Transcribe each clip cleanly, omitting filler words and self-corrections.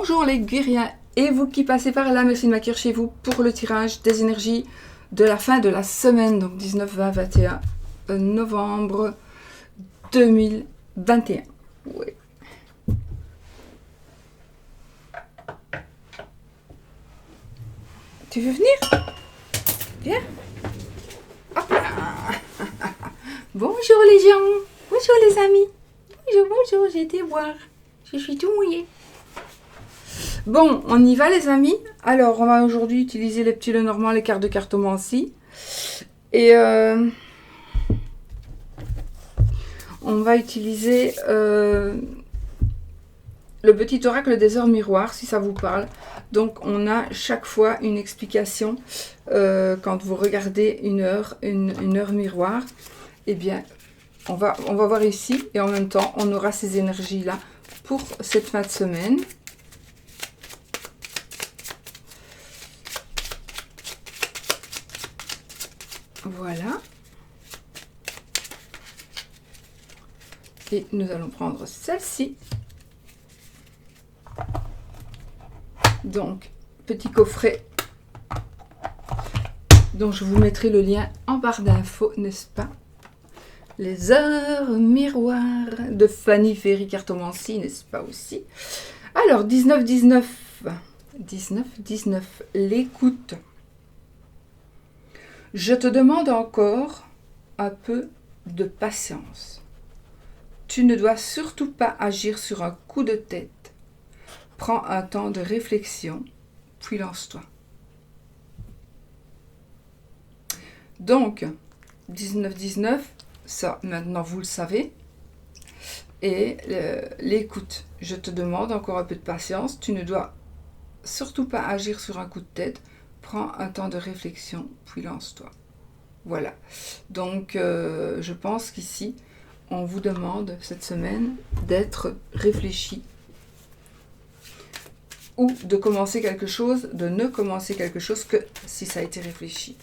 Bonjour les guerriers et vous qui passez par là, merci de m'accueillir chez vous pour le tirage des énergies de la fin de la semaine, donc 19, 20, 21 novembre 2021. Ouais. Tu veux venir? Viens. Hop là. Bonjour les gens, bonjour les amis, bonjour, j'ai été boire, je suis tout mouillée. Bon, on y va les amis. Alors, on va aujourd'hui utiliser les petits Lenormand, les cartes de cartomancie. Et on va utiliser le petit oracle des heures miroirs, si ça vous parle. Donc, on a chaque fois une explication quand vous regardez une heure miroir. Eh bien, on va voir ici. Et en même temps, on aura ces énergies-là pour cette fin de semaine. Voilà. Et nous allons prendre celle-ci. Donc, petit coffret dont je vous mettrai le lien en barre d'infos, n'est-ce pas? Les heures miroirs de Fanny Ferry Cartomancie, n'est-ce pas aussi? Alors, 19-19, l'écoute. Je te demande encore un peu de patience. Tu ne dois surtout pas agir sur un coup de tête. Prends un temps de réflexion, puis lance-toi. Donc, 19-19, ça maintenant vous le savez. Et l'écoute. Je te demande encore un peu de patience. Tu ne dois surtout pas agir sur un coup de tête. Prends un temps de réflexion, puis lance-toi. Voilà. Donc, je pense qu'ici, on vous demande cette semaine d'être réfléchi ou de commencer quelque chose, de ne commencer quelque chose que si ça a été réfléchi.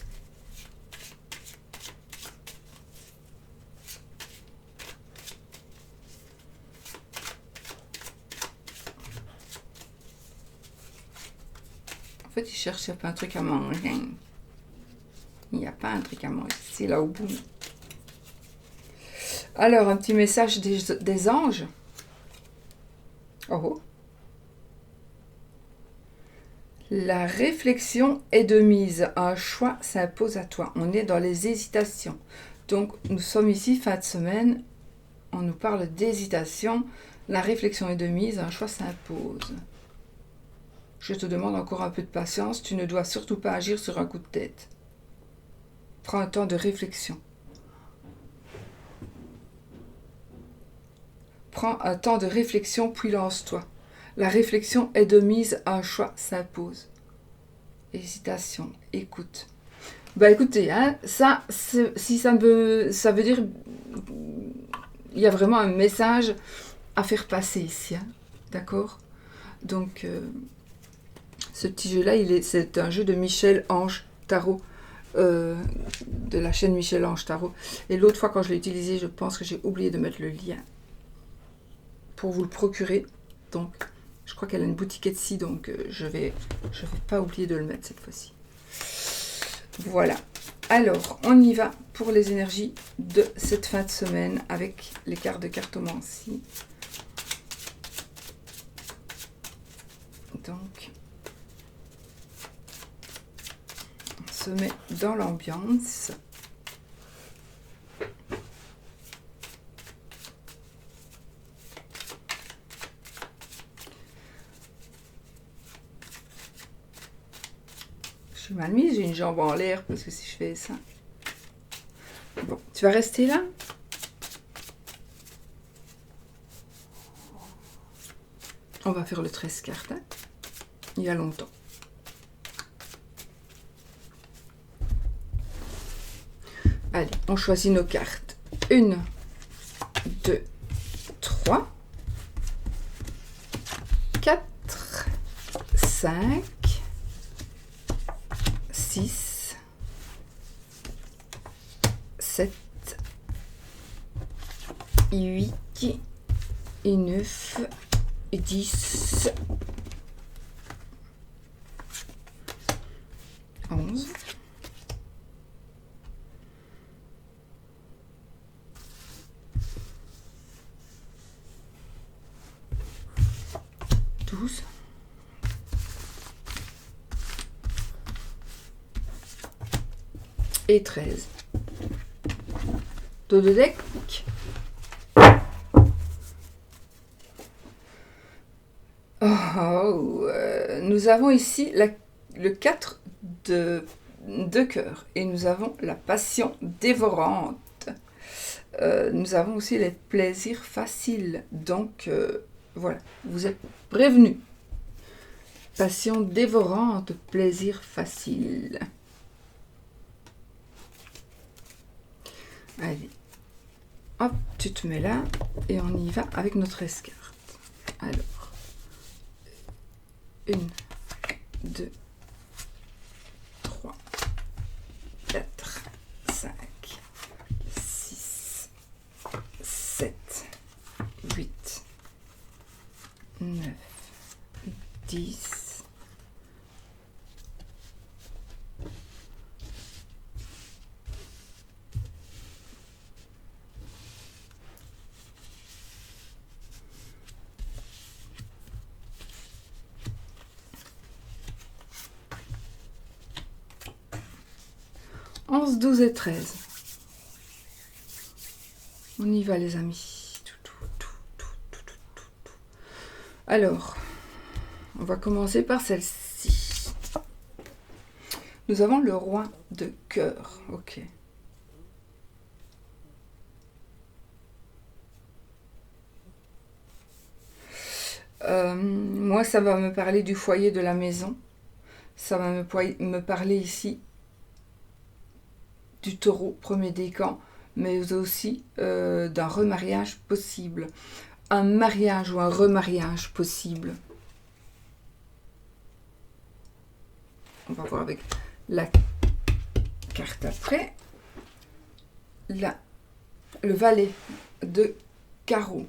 En fait, il cherche s'il n'y a pas un truc à manger. Il n'y a pas un truc à manger, c'est là au bout. Alors, un petit message des anges. Oh. La réflexion est de mise. Un choix s'impose à toi. On est dans les hésitations. Donc, nous sommes ici, fin de semaine. On nous parle d'hésitation. La réflexion est de mise. Un choix s'impose. Je te demande encore un peu de patience. Tu ne dois surtout pas agir sur un coup de tête. Prends un temps de réflexion. Prends un temps de réflexion, puis lance-toi. La réflexion est de mise, un choix s'impose. Hésitation, écoute. Bah écoutez, hein, ça, si ça veut dire, il y a vraiment un message à faire passer ici, hein, d'accord? Donc, ce petit jeu-là, c'est un jeu de Michel Ange Tarot. De la chaîne Michel Ange Tarot. Et l'autre fois quand je l'ai utilisé, je pense que j'ai oublié de mettre le lien pour vous le procurer. Donc je crois qu'elle a une boutique Etsy, donc je vais pas oublier de le mettre cette fois-ci. Voilà. Alors on y va pour les énergies de cette fin de semaine avec les cartes de cartomancie. Donc se met dans l'ambiance. Je suis mal mise, j'ai une jambe en l'air parce que si je fais ça. Bon, tu vas rester là. On va faire le 13 cartes, hein. Il y a longtemps. Allez, on choisit nos cartes. 1, 2, 3, 4, 5, 6, 7, 8 et 9 et 10 11, 12, 13. Dos de deck. Nous avons ici le 4 de cœur et nous avons la passion dévorante. Nous avons aussi les plaisirs faciles. Donc, voilà, vous êtes prévenus. Passion dévorante, plaisir facile. Allez, hop, tu te mets là et on y va avec notre escarte. Alors, 1, 2, 3, 4, 5, 6, 7, 8, 9, 10, 11, 12 et 13. On y va les amis. Alors, on va commencer par celle-ci. Nous avons le roi de cœur. Ok. Moi, ça va me parler du foyer de la maison. Ça va me parler ici du taureau, premier décan, mais aussi d'un remariage possible. Un mariage ou un remariage possible. On va voir avec la carte après. Là, le valet de carreau.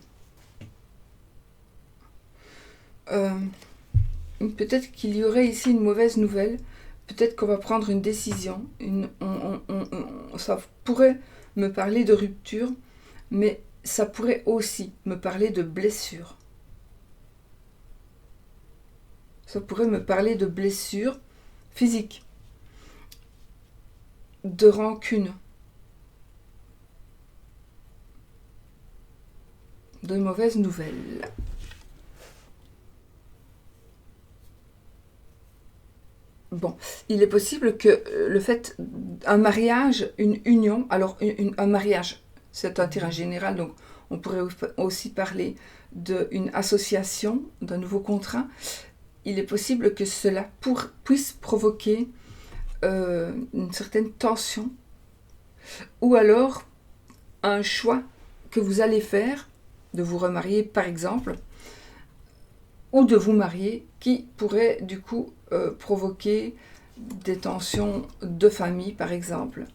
Peut-être qu'il y aurait ici une mauvaise nouvelle. Peut-être qu'on va prendre une décision. Ça pourrait me parler de rupture, mais ça pourrait aussi me parler de blessure. Ça pourrait me parler de blessure physique, de rancune, de mauvaises nouvelles. Bon, il est possible que le fait, un mariage, une union, alors un mariage, c'est un terrain général, donc on pourrait aussi parler d'une association, d'un nouveau contrat. Il est possible que cela puisse provoquer une certaine tension, ou alors un choix que vous allez faire, de vous remarier par exemple, ou de vous marier, qui pourrait du coup provoquer des tensions de famille par exemple.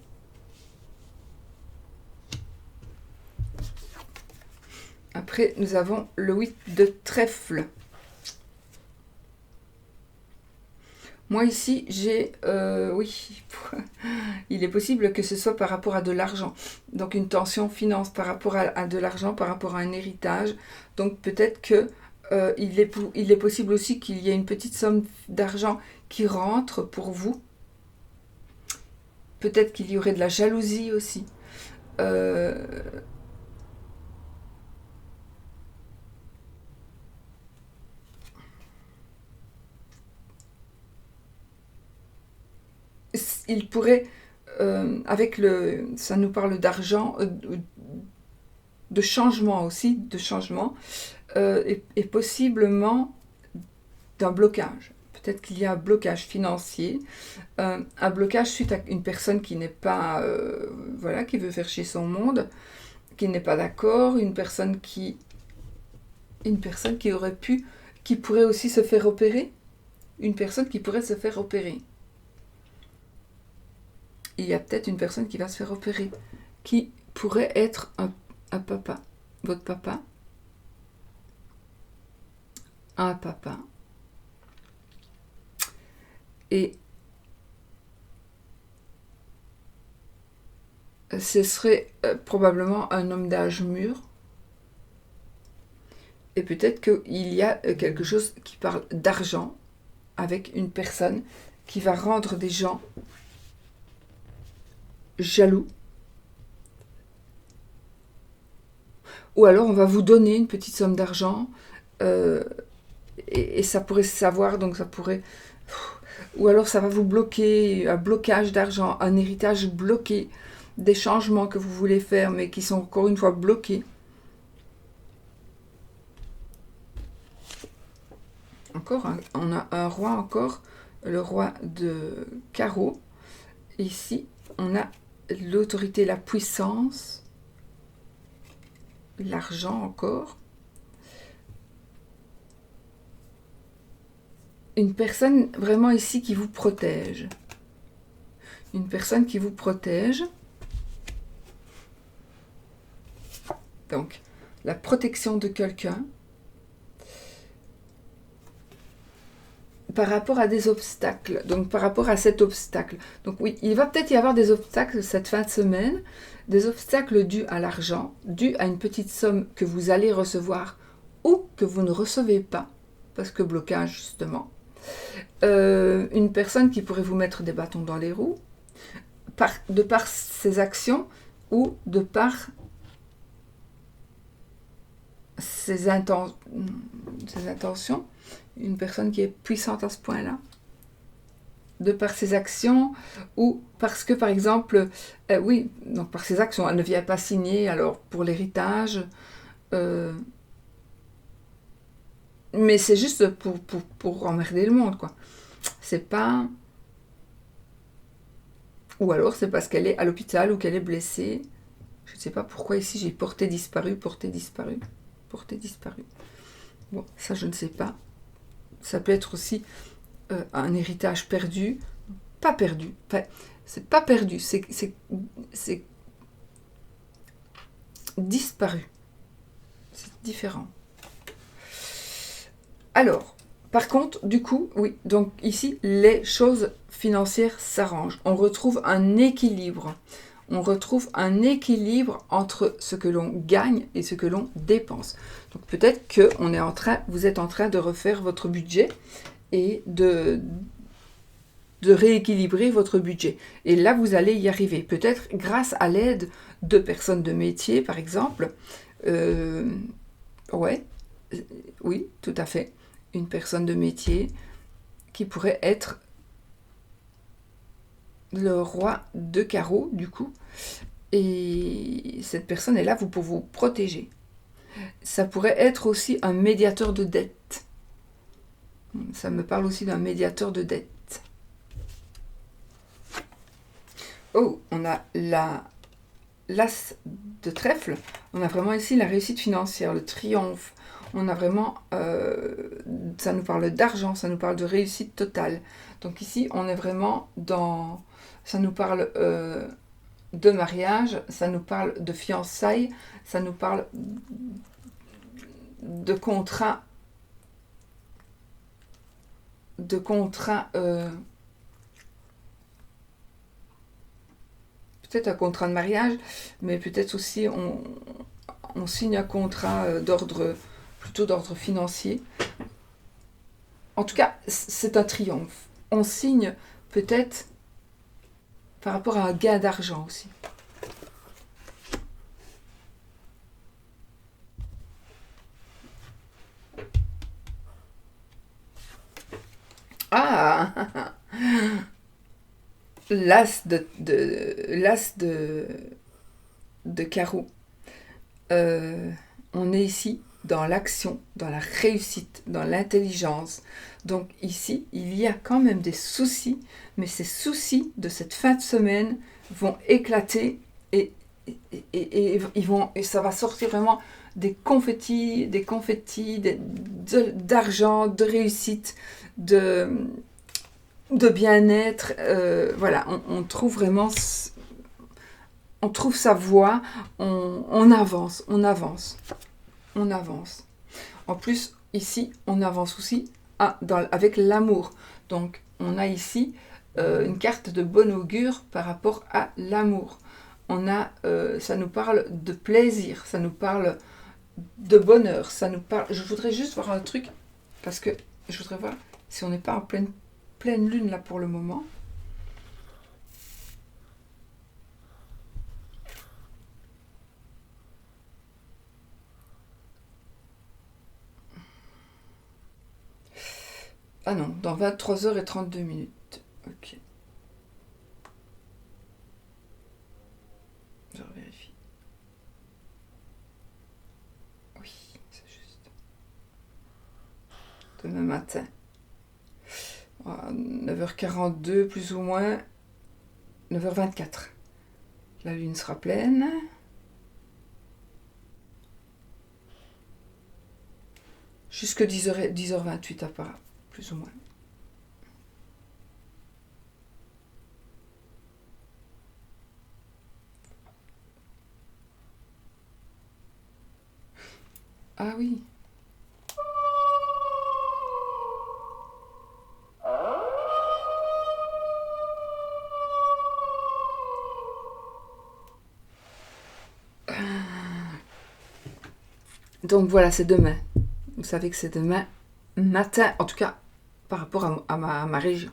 Après, nous avons le 8 de trèfle. Moi ici, j'ai... oui, il est possible que ce soit par rapport à de l'argent. Donc une tension finance par rapport à de l'argent, par rapport à un héritage. Donc peut-être que il est possible aussi qu'il y ait une petite somme d'argent qui rentre pour vous. Peut-être qu'il y aurait de la jalousie aussi. Il pourrait, avec ça nous parle d'argent, de changement aussi, de changement, et possiblement d'un blocage. Peut-être qu'il y a un blocage financier, un blocage suite à une personne qui n'est pas, voilà, qui veut faire chier son monde, qui n'est pas d'accord, une personne qui aurait pu, qui pourrait aussi se faire opérer, une personne qui pourrait se faire opérer. Il y a peut-être une personne qui va se faire opérer, qui pourrait être un papa, votre papa, un papa, et ce serait probablement un homme d'âge mûr. Et peut-être qu'il y a quelque chose qui parle d'argent avec une personne qui va rendre des gens jaloux. Ou alors on va vous donner une petite somme d'argent et ça pourrait se savoir, donc ça pourrait... Ou alors ça va vous bloquer, un blocage d'argent, un héritage bloqué, des changements que vous voulez faire mais qui sont encore une fois bloqués. Encore, on a un roi encore, le roi de carreau. Ici, on a l'autorité, la puissance, l'argent encore. Une personne vraiment ici qui vous protège. Une personne qui vous protège. Donc, la protection de quelqu'un par rapport à des obstacles. Donc, par rapport à cet obstacle. Donc, oui, il va peut-être y avoir des obstacles cette fin de semaine. Des obstacles dus à l'argent, dus à une petite somme que vous allez recevoir ou que vous ne recevez pas. Parce que blocage, justement. Une personne qui pourrait vous mettre des bâtons dans les roues, de par ses actions ou de par ses intentions. Une personne qui est puissante à ce point-là, de par ses actions ou parce que, par exemple, oui, donc par ses actions, elle ne vient pas signer alors pour l'héritage, mais c'est juste pour emmerder le monde, quoi. C'est pas... Ou alors c'est parce qu'elle est à l'hôpital ou qu'elle est blessée. Je ne sais pas pourquoi ici j'ai porté disparu. Bon, ça je ne sais pas. Ça peut être aussi un héritage perdu. Pas perdu. C'est pas perdu, c'est disparu. C'est différent. Alors, par contre, du coup, oui, donc ici, les choses financières s'arrangent. On retrouve un équilibre. On retrouve un équilibre entre ce que l'on gagne et ce que l'on dépense. Donc peut-être que vous êtes en train de refaire votre budget et de rééquilibrer votre budget. Et là, vous allez y arriver. Peut-être grâce à l'aide de personnes de métier, par exemple. Ouais, oui, tout à fait. Une personne de métier qui pourrait être le roi de carreau, du coup. Et cette personne est là pour vous protéger. Ça pourrait être aussi un médiateur de dette. Ça me parle aussi d'un médiateur de dette. Oh, on a l'as de trèfle. On a vraiment ici la réussite financière, le triomphe. On a vraiment, ça nous parle d'argent, ça nous parle de réussite totale. Donc ici, on est vraiment dans, ça nous parle de mariage, ça nous parle de fiançailles, ça nous parle de contrat, peut-être un contrat de mariage, mais peut-être aussi on signe un contrat plutôt d'ordre financier. En tout cas, c'est un triomphe. On signe peut-être par rapport à un gain d'argent aussi. Ah l'as de carreau. On est ici dans l'action, dans la réussite, dans l'intelligence. Donc ici, il y a quand même des soucis, mais ces soucis de cette fin de semaine vont éclater et ça va sortir vraiment des confettis d'argent, de réussite, de bien-être. Voilà, on trouve vraiment... On trouve sa voie, on avance. En plus, ici, on avance aussi avec l'amour. Donc, on a ici une carte de bon augure par rapport à l'amour. ça nous parle de plaisir, ça nous parle de bonheur, ça nous parle... Je voudrais juste voir un truc, parce que je voudrais voir si on n'est pas en pleine lune là pour le moment. Ah non, dans 23h32. Ok. Je vérifie. Oui, c'est juste. Demain matin. 9h42 plus ou moins. 9h24. La lune sera pleine. Jusque 10h28 à part, plus ou moins. Ah oui. Donc voilà, c'est demain. Vous savez que c'est demain matin, en tout cas par rapport à ma région.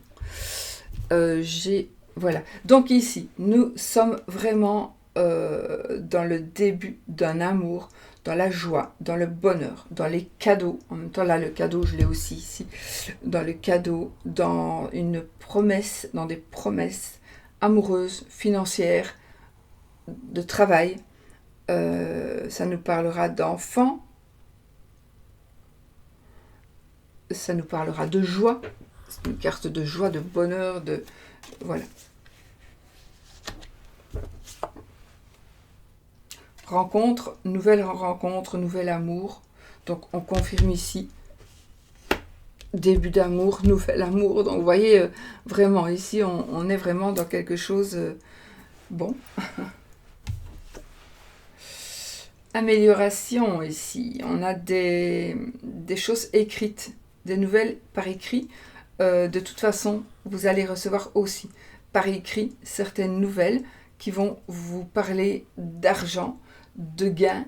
Voilà. Donc ici, nous sommes vraiment dans le début d'un amour, dans la joie, dans le bonheur, dans les cadeaux. En même temps, là, le cadeau, je l'ai aussi ici. Dans le cadeau, dans une promesse, dans des promesses amoureuses, financières, de travail. Ça nous parlera d'enfants. Ça nous parlera de joie. C'est une carte de joie, de bonheur, de... Voilà. Rencontre, nouvel amour. Donc on confirme ici. Début d'amour, nouvel amour. Donc vous voyez, vraiment, ici on est vraiment dans quelque chose... bon. Amélioration ici. On a des choses écrites, des nouvelles par écrit. De toute façon, vous allez recevoir aussi par écrit certaines nouvelles qui vont vous parler d'argent, de gains,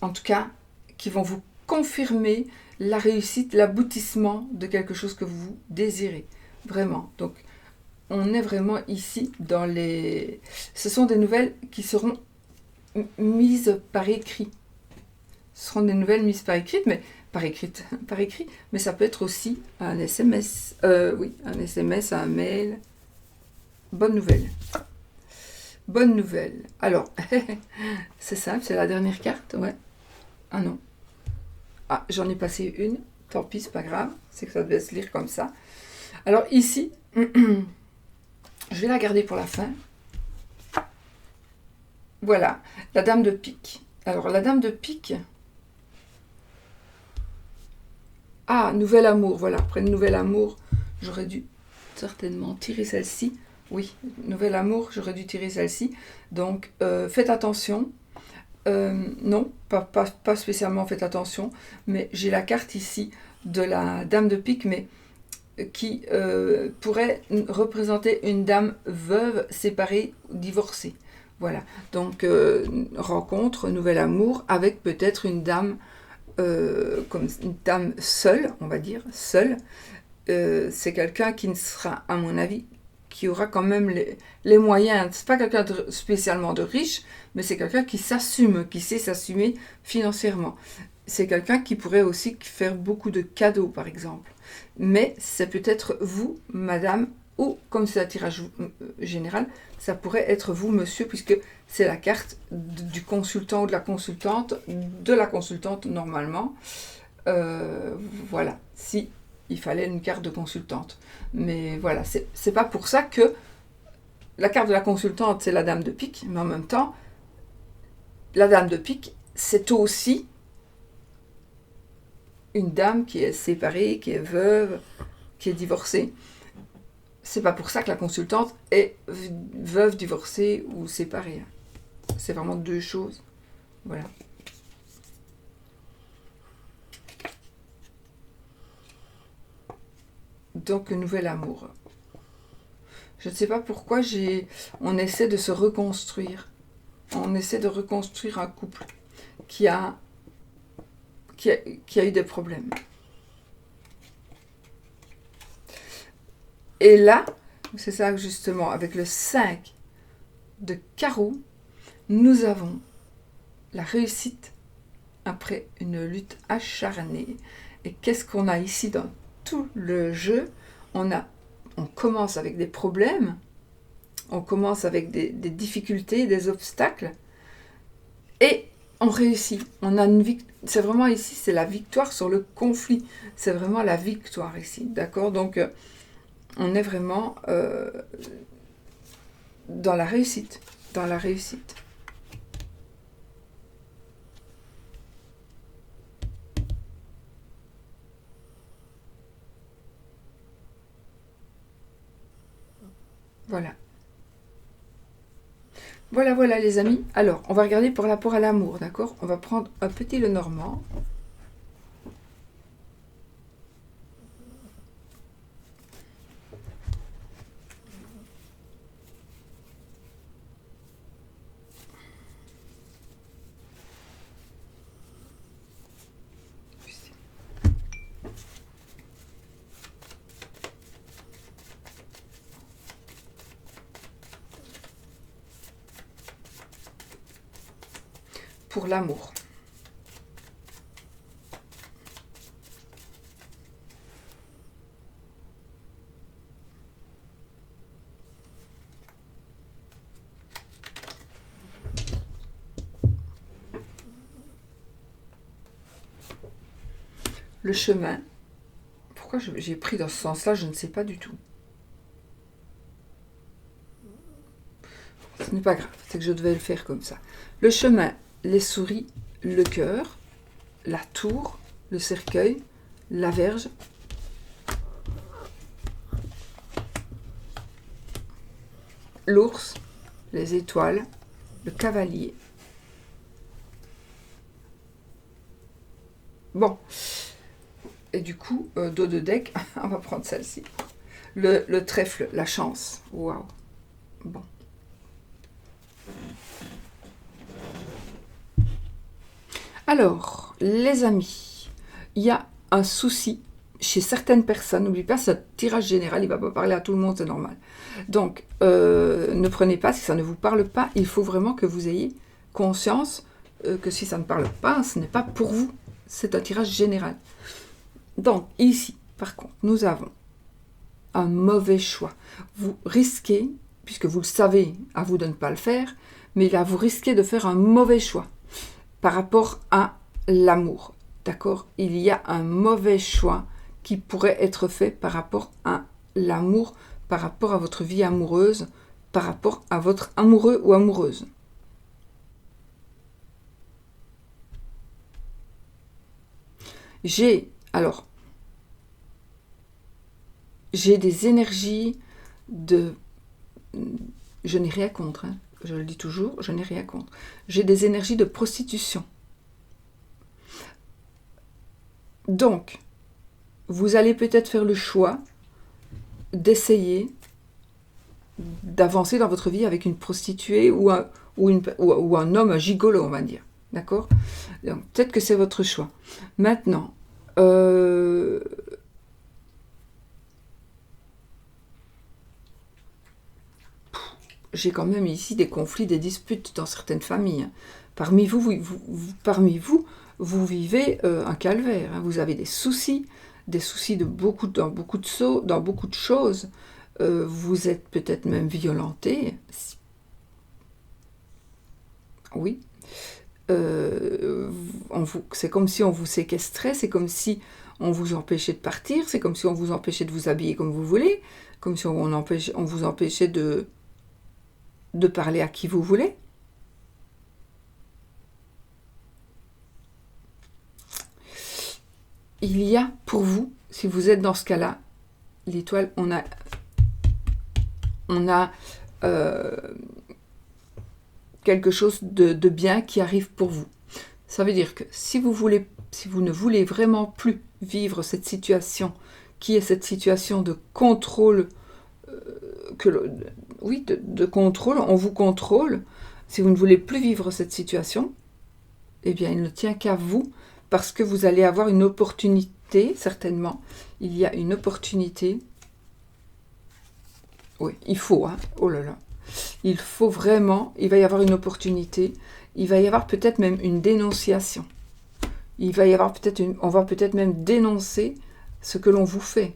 en tout cas, qui vont vous confirmer la réussite, l'aboutissement de quelque chose que vous désirez. Vraiment. Donc, on est vraiment ici dans les... Ce sont des nouvelles qui seront mises par écrit. Ce seront des nouvelles mises par écrit, par écrit, mais ça peut être aussi un SMS. Oui, un SMS, un mail. Bonne nouvelle. Bonne nouvelle. Alors, c'est simple, c'est la dernière carte, ouais. Ah non. Ah, j'en ai passé une. Tant pis, c'est pas grave. C'est que ça devait se lire comme ça. Alors ici, je vais la garder pour la fin. Voilà, la dame de pique. Alors, la dame de pique... Ah, nouvel amour, voilà. Après le nouvel amour, j'aurais dû certainement tirer celle-ci. Oui, nouvel amour, j'aurais dû tirer celle-ci. Donc, faites attention. Non, pas spécialement faites attention, mais j'ai la carte ici de la dame de pique, mais qui pourrait représenter une dame veuve, séparée, divorcée. Voilà, donc rencontre, nouvel amour, avec peut-être une dame, comme une dame seule, on va dire, seule. C'est quelqu'un qui ne sera, à mon avis, qui aura quand même les moyens. C'est pas quelqu'un spécialement de riche, mais c'est quelqu'un qui s'assume, qui sait s'assumer financièrement. C'est quelqu'un qui pourrait aussi faire beaucoup de cadeaux, par exemple. Mais c'est peut-être vous, madame, ou comme c'est un tirage général, ça pourrait être vous, monsieur, puisque c'est la carte du consultant ou de la consultante normalement. Voilà, si il fallait une carte de consultante. Mais voilà, c'est pas pour ça que la carte de la consultante, c'est la dame de pique, mais en même temps, la dame de pique, c'est aussi une dame qui est séparée, qui est veuve, qui est divorcée. C'est pas pour ça que la consultante est veuve, divorcée ou séparée. C'est vraiment deux choses. Voilà. Donc, nouvel amour. Je ne sais pas pourquoi on essaie de se reconstruire. On essaie de reconstruire un couple qui a eu des problèmes. Et là, c'est ça justement, avec le 5 de carreau, nous avons la réussite après une lutte acharnée. Et qu'est-ce qu'on a ici dans tout le jeu? On commence avec des problèmes, on commence avec des difficultés, des obstacles, et on réussit. On a c'est vraiment ici, c'est la victoire sur le conflit. C'est vraiment la victoire ici, d'accord? Donc, on est vraiment dans la réussite, dans la réussite. Voilà. Voilà les amis. Alors, on va regarder pour rapport à l'amour, d'accord? On va prendre un petit Lenormand. Pour l'amour. Le chemin. Pourquoi j'ai pris dans ce sens-là, je ne sais pas du tout. Ce n'est pas grave, c'est que je devais le faire comme ça. Le chemin, les souris, le cœur, la tour, le cercueil, la verge, l'ours, les étoiles, le cavalier. Bon, et du coup, dos de deck, on va prendre celle-ci. Le trèfle, la chance. Waouh. Bon. Alors, les amis, il y a un souci chez certaines personnes. N'oubliez pas, c'est un tirage général, il ne va pas parler à tout le monde, c'est normal. Donc, ne prenez pas, si ça ne vous parle pas, il faut vraiment que vous ayez conscience que si ça ne parle pas, ce n'est pas pour vous. C'est un tirage général. Donc, ici, par contre, nous avons un mauvais choix. Vous risquez, puisque vous le savez, à vous de ne pas le faire, mais là, vous risquez de faire un mauvais choix par rapport à l'amour. D'accord? Il y a un mauvais choix qui pourrait être fait par rapport à l'amour, par rapport à votre vie amoureuse, par rapport à votre amoureux ou amoureuse. J'ai des énergies de... Je n'ai rien contre, hein. Je le dis toujours, je n'ai rien contre. J'ai des énergies de prostitution. Donc, vous allez peut-être faire le choix d'essayer d'avancer dans votre vie avec une prostituée ou un homme, un gigolo, on va dire. D'accord? Donc, peut-être que c'est votre choix. Maintenant, j'ai quand même ici des conflits, des disputes dans certaines familles. Parmi vous, vous vivez un calvaire. Hein. Vous avez des soucis dans beaucoup de choses. Vous êtes peut-être même violenté. Oui. C'est comme si on vous séquestrait, c'est comme si on vous empêchait de partir, c'est comme si on vous empêchait de vous habiller comme vous voulez, comme si on vous empêchait de parler à qui vous voulez. Il y a pour vous, si vous êtes dans ce cas-là, l'étoile, on a quelque chose de bien qui arrive pour vous. Ça veut dire que si vous ne voulez vraiment plus vivre cette situation, qui est cette situation de contrôle oui, de contrôle, on vous contrôle. Si vous ne voulez plus vivre cette situation, eh bien, il ne tient qu'à vous, parce que vous allez avoir une opportunité, certainement. Il y a une opportunité. Oui, il faut, hein. Oh là là. Il faut vraiment, il va y avoir une opportunité. Il va y avoir peut-être même une dénonciation. Il va y avoir peut-être on va peut-être même dénoncer ce que l'on vous fait.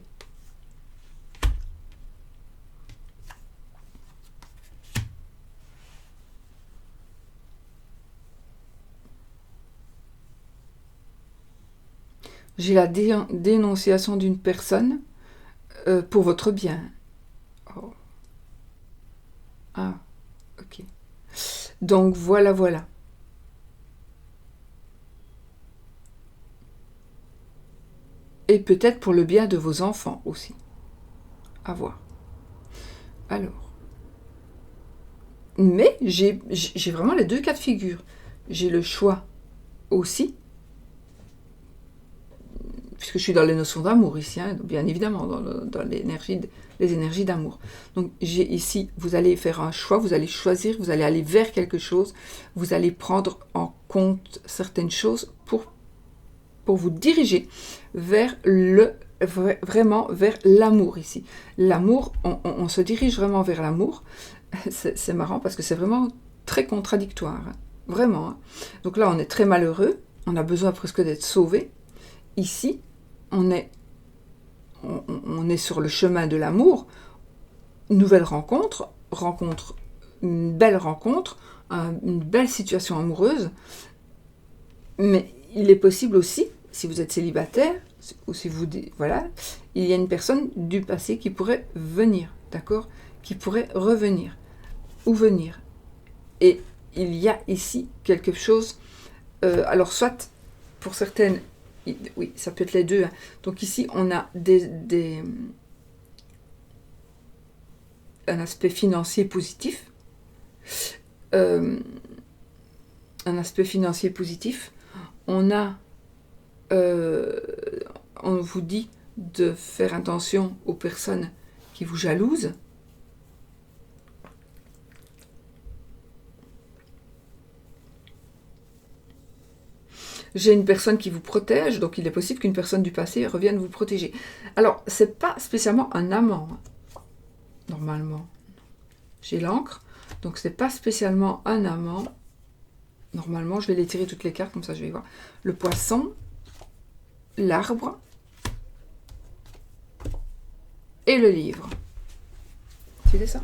J'ai la dénonciation d'une personne pour votre bien. Oh. Ah, ok. Donc voilà, voilà. Et peut-être pour le bien de vos enfants aussi. À voir. Alors. Mais j'ai vraiment les deux cas de figure. J'ai le choix aussi, puisque je suis dans les notions d'amour ici, hein, bien évidemment, dans les énergies d'amour. Donc j'ai ici, vous allez faire un choix, vous allez choisir, vous allez aller vers quelque chose, vous allez prendre en compte certaines choses pour vous diriger vers vraiment vers l'amour ici. L'amour, on se dirige vraiment vers l'amour. C'est marrant parce que c'est vraiment très contradictoire, hein, vraiment. Hein. Donc là, on est très malheureux, on a besoin presque d'être sauvé. Ici, on est sur le chemin de l'amour, nouvelle rencontre, une belle rencontre, une belle situation amoureuse, mais il est possible aussi, si vous êtes célibataire, ou si vous... Voilà, il y a une personne du passé qui pourrait venir, d'accord ? Qui pourrait revenir, ou venir. Et il y a ici quelque chose... alors, soit, pour certaines... Oui, ça peut être les deux. Hein. Donc ici, on a un aspect financier positif. Un aspect financier positif. On vous dit de faire attention aux personnes qui vous jalousent. J'ai une personne qui vous protège, donc il est possible qu'une personne du passé revienne vous protéger. Alors, c'est pas spécialement un amant, hein, normalement. J'ai l'encre, donc c'est pas spécialement un amant. Normalement, je vais les tirer toutes les cartes, comme ça je vais voir. Le poisson, l'arbre et le livre. Tu sais ça ?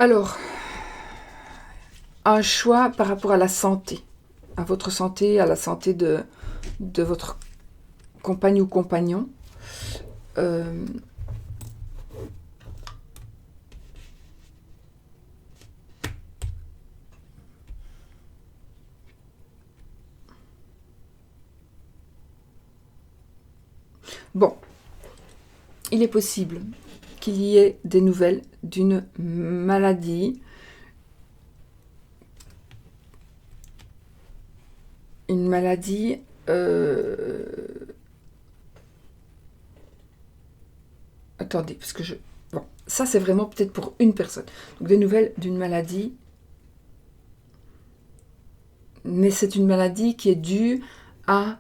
Alors, un choix par rapport à la santé, à votre santé, à la santé de votre compagne ou compagnon. Bon, il est possible qu'il y ait des nouvelles d'une maladie, une maladie attendez, parce que bon, ça c'est vraiment peut-être pour une personne. Donc des nouvelles d'une maladie, mais c'est une maladie qui est due à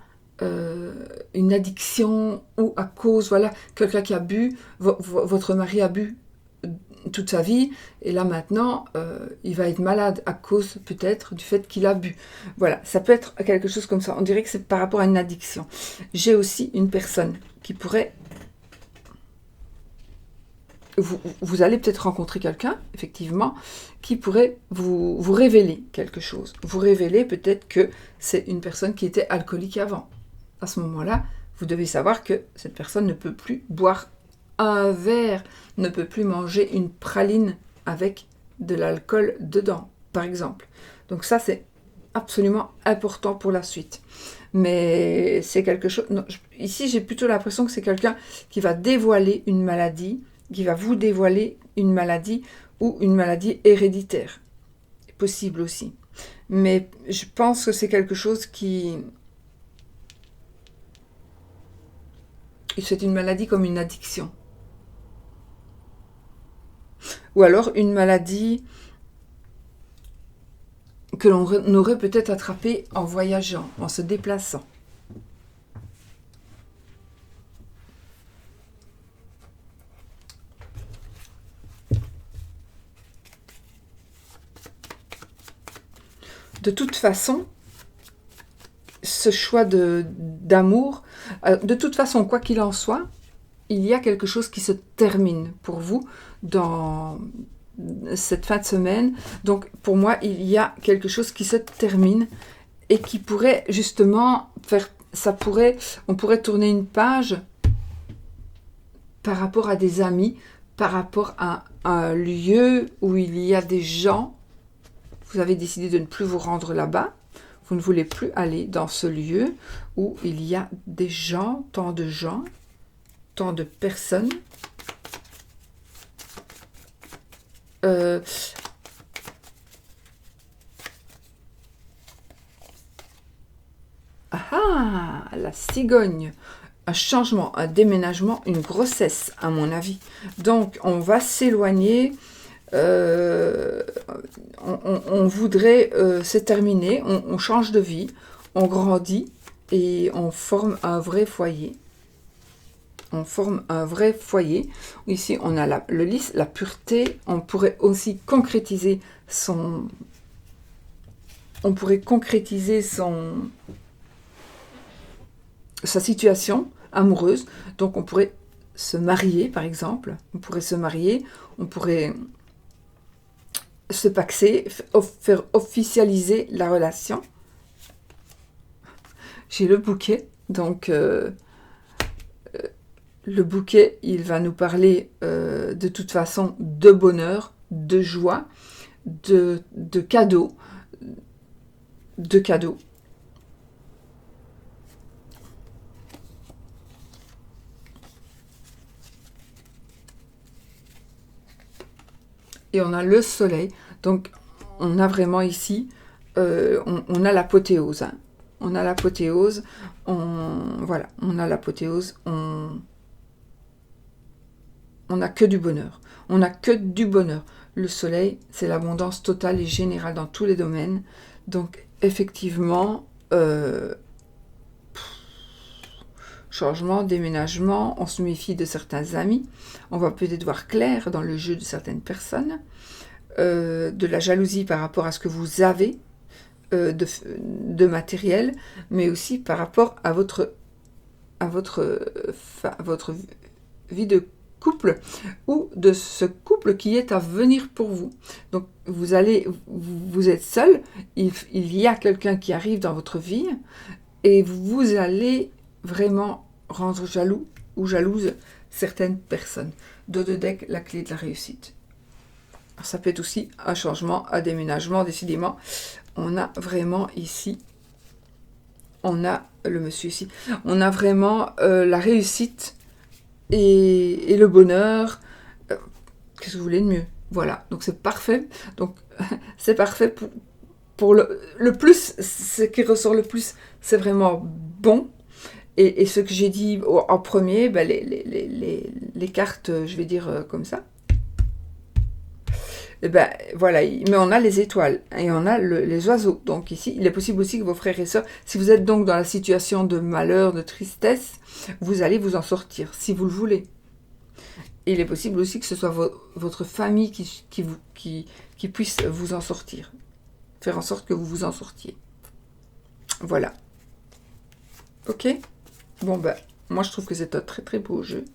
une addiction ou à cause, voilà, quelqu'un qui a bu, votre mari a bu toute sa vie, et là maintenant, il va être malade à cause peut-être du fait qu'il a bu. Voilà, ça peut être quelque chose comme ça. On dirait que c'est par rapport à une addiction. J'ai aussi une personne qui pourrait... Vous allez peut-être rencontrer quelqu'un, effectivement, qui pourrait vous révéler quelque chose. Vous révéler peut-être que c'est une personne qui était alcoolique avant. À ce moment-là, vous devez savoir que cette personne ne peut plus boire un verre, ne peut plus manger une praline avec de l'alcool dedans, par exemple. Donc ça, c'est absolument important pour la suite. Mais c'est quelque chose... Non, ici, j'ai plutôt l'impression que c'est quelqu'un qui va dévoiler une maladie qui va vous dévoiler une maladie ou une maladie héréditaire. C'est possible aussi. Mais je pense que c'est quelque chose qui... C'est une maladie comme une addiction. Ou alors une maladie que l'on aurait peut-être attrapée en voyageant, en se déplaçant. De toute façon, ce choix d'amour, de toute façon, quoi qu'il en soit, il y a quelque chose qui se termine pour vous dans cette fin de semaine. Donc, pour moi, il y a quelque chose qui se termine et qui pourrait justement faire... on pourrait tourner une page par rapport à des amis, par rapport à un lieu où il y a des gens. Vous avez décidé de ne plus vous rendre là-bas. Vous ne voulez plus aller dans ce lieu où il y a des gens, tant de personnes. La cigogne. Un changement, un déménagement, une grossesse, à mon avis. Donc, on va s'éloigner. On voudrait se terminer, on change de vie, on grandit et on forme un vrai foyer. On forme un vrai foyer. Ici, on a le lys, la pureté. On pourrait aussi concrétiser son... sa situation amoureuse. Donc, on pourrait se marier, par exemple. On pourrait se marier, on pourrait... se paxer, faire officialiser la relation. J'ai le bouquet, donc le bouquet, il va nous parler de toute façon de bonheur, de joie, de cadeaux, Et on a le soleil, donc on a vraiment ici, on a l'apothéose. Hein. On a l'apothéose, voilà, on a l'apothéose, on n'a que du bonheur. On n'a que du bonheur. Le soleil, c'est l'abondance totale et générale dans tous les domaines. Donc, effectivement, changement, déménagement, on se méfie de certains amis. On va peut-être voir clair dans le jeu de certaines personnes. De la jalousie par rapport à ce que vous avez de matériel, mais aussi par rapport à votre vie de couple ou de ce couple qui est à venir pour vous. Donc vous êtes seul, il y a quelqu'un qui arrive dans votre vie et vous allez vraiment rendre jaloux ou jalouse certaines personnes. Dos de deck, la clé de la réussite. Ça peut être aussi un changement, un déménagement, décidément. On a vraiment ici, on a le monsieur ici, on a vraiment la réussite et le bonheur. Qu'est-ce que vous voulez de mieux? Voilà, donc c'est parfait. Donc c'est parfait pour le plus, ce qui ressort le plus, c'est vraiment bon. Et ce que j'ai dit en premier, ben les cartes, je vais dire comme ça. Et ben voilà, mais on a les étoiles et on a les oiseaux. Donc ici, il est possible aussi que vos frères et sœurs, si vous êtes donc dans la situation de malheur, de tristesse, vous allez vous en sortir, si vous le voulez. Et il est possible aussi que ce soit votre famille qui puisse vous en sortir. Faire en sorte que vous vous en sortiez. Voilà. Ok? Bon ben, moi je trouve que c'est un très très beau jeu.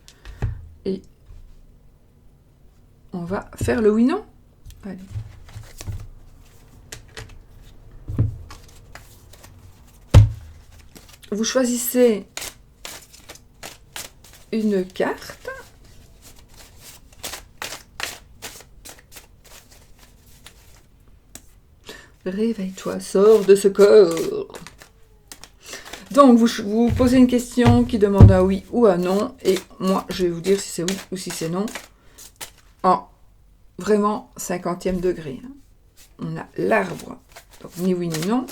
Et on va faire le oui-non. Allez. Vous choisissez une carte. Réveille-toi, sors de ce corps. Donc, vous posez une question qui demande un oui ou un non. Et moi, je vais vous dire si c'est oui ou si c'est non. en vraiment 50e degré. Hein. On a l'arbre, donc ni oui ni non.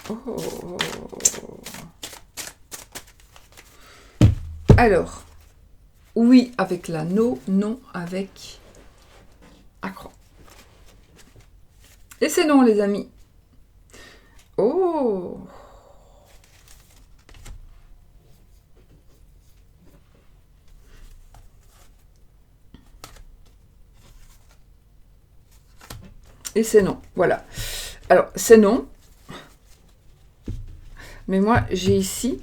Oh. Alors, oui avec l'anneau, non avec la croix. Et c'est non, les amis. Oh. Et c'est non, voilà. Alors, c'est non. Mais moi, j'ai ici...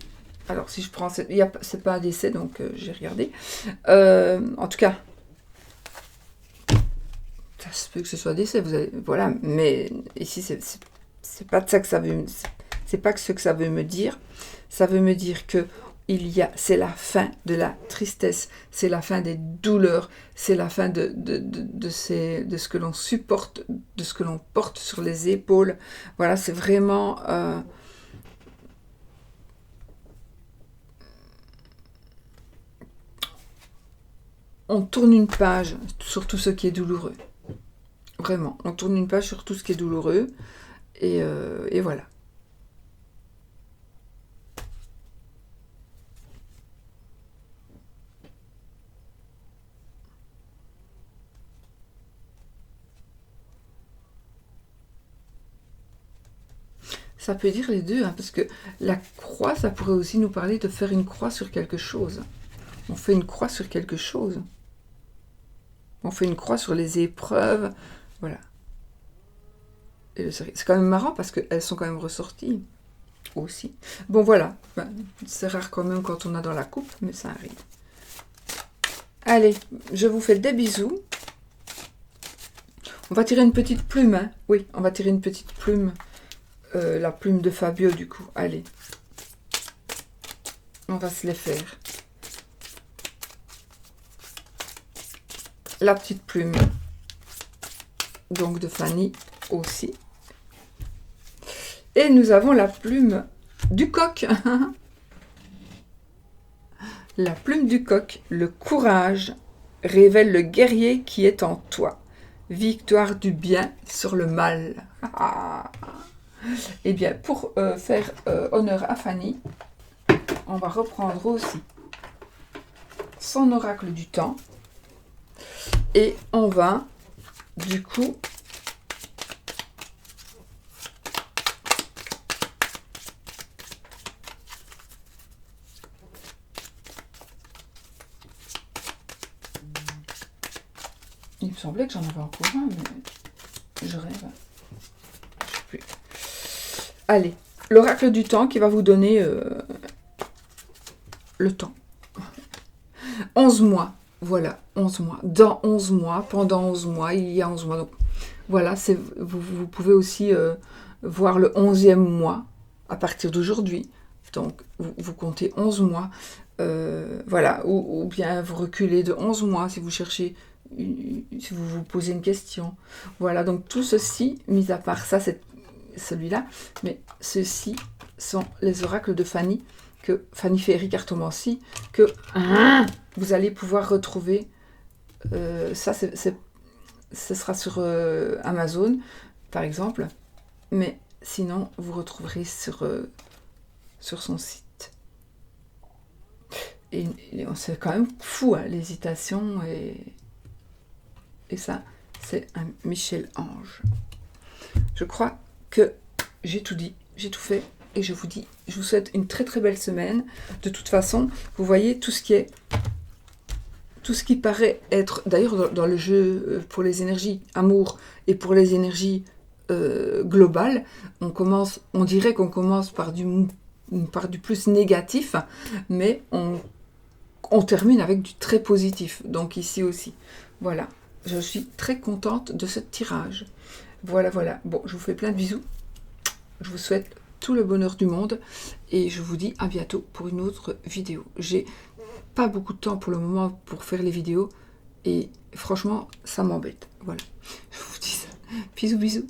Alors, si je prends... C'est pas un décès, donc j'ai regardé. En tout cas, ça se peut que ce soit décès, vous avez... Voilà, mais ici, c'est pas de ça que ça veut... C'est pas ce que ça veut me dire. Ça veut me dire que c'est la fin de la tristesse, c'est la fin des douleurs, c'est la fin de ce que l'on supporte, de ce que l'on porte sur les épaules. Voilà, c'est vraiment... on tourne une page sur tout ce qui est douloureux. Vraiment, on tourne une page sur tout ce qui est douloureux. Et voilà. Ça peut dire les deux, hein, parce que la croix, ça pourrait aussi nous parler de faire une croix sur quelque chose. On fait une croix sur quelque chose. On fait une croix sur les épreuves. Voilà. Et c'est quand même marrant parce qu'elles sont quand même ressorties aussi. Bon, voilà. Ben, c'est rare quand même quand on a dans la coupe, mais ça arrive. Allez, je vous fais des bisous. On va tirer une petite plume. Hein. Oui, on va tirer une petite plume. La plume de Fabio, du coup. Allez. On va se les faire. La petite plume. Donc de Fanny aussi. Et nous avons la plume du coq. La plume du coq. Le courage révèle le guerrier qui est en toi. Victoire du bien sur le mal. Eh bien, pour faire honneur à Fanny, on va reprendre aussi son oracle du temps. Et on va, du coup, il me semblait que j'en avais encore un, mais je rêve. Je sais plus. Allez, l'oracle du temps qui va vous donner le temps. 11 mois, voilà, 11 mois. Dans 11 mois, pendant 11 mois, il y a 11 mois. Donc, voilà, vous pouvez aussi voir le 11e mois à partir d'aujourd'hui. Donc, vous comptez 11 mois. Voilà, ou bien vous reculez de 11 mois si vous cherchez, si vous vous posez une question. Voilà, donc tout ceci, mis à part ça, c'est celui-là, mais ceux-ci sont les oracles de Fanny, que Fanny Ferry Cartomancie, que vous allez pouvoir retrouver. Ça, ce sera sur Amazon, par exemple, mais sinon, vous retrouverez sur son site. Et c'est quand même fou, hein, l'hésitation, et ça, c'est un Michel-Ange. Je crois que j'ai tout dit, j'ai tout fait, et je vous souhaite une très très belle semaine. De toute façon, vous voyez tout ce qui paraît être, d'ailleurs dans le jeu pour les énergies amour et pour les énergies globales, on dirait qu'on commence par du plus négatif, mais on termine avec du très positif, donc ici aussi. Voilà, je suis très contente de ce tirage. Voilà. Bon, je vous fais plein de bisous. Je vous souhaite tout le bonheur du monde. Et je vous dis à bientôt pour une autre vidéo. J'ai pas beaucoup de temps pour le moment pour faire les vidéos. Et franchement, ça m'embête. Voilà, je vous dis ça. Bisous, bisous.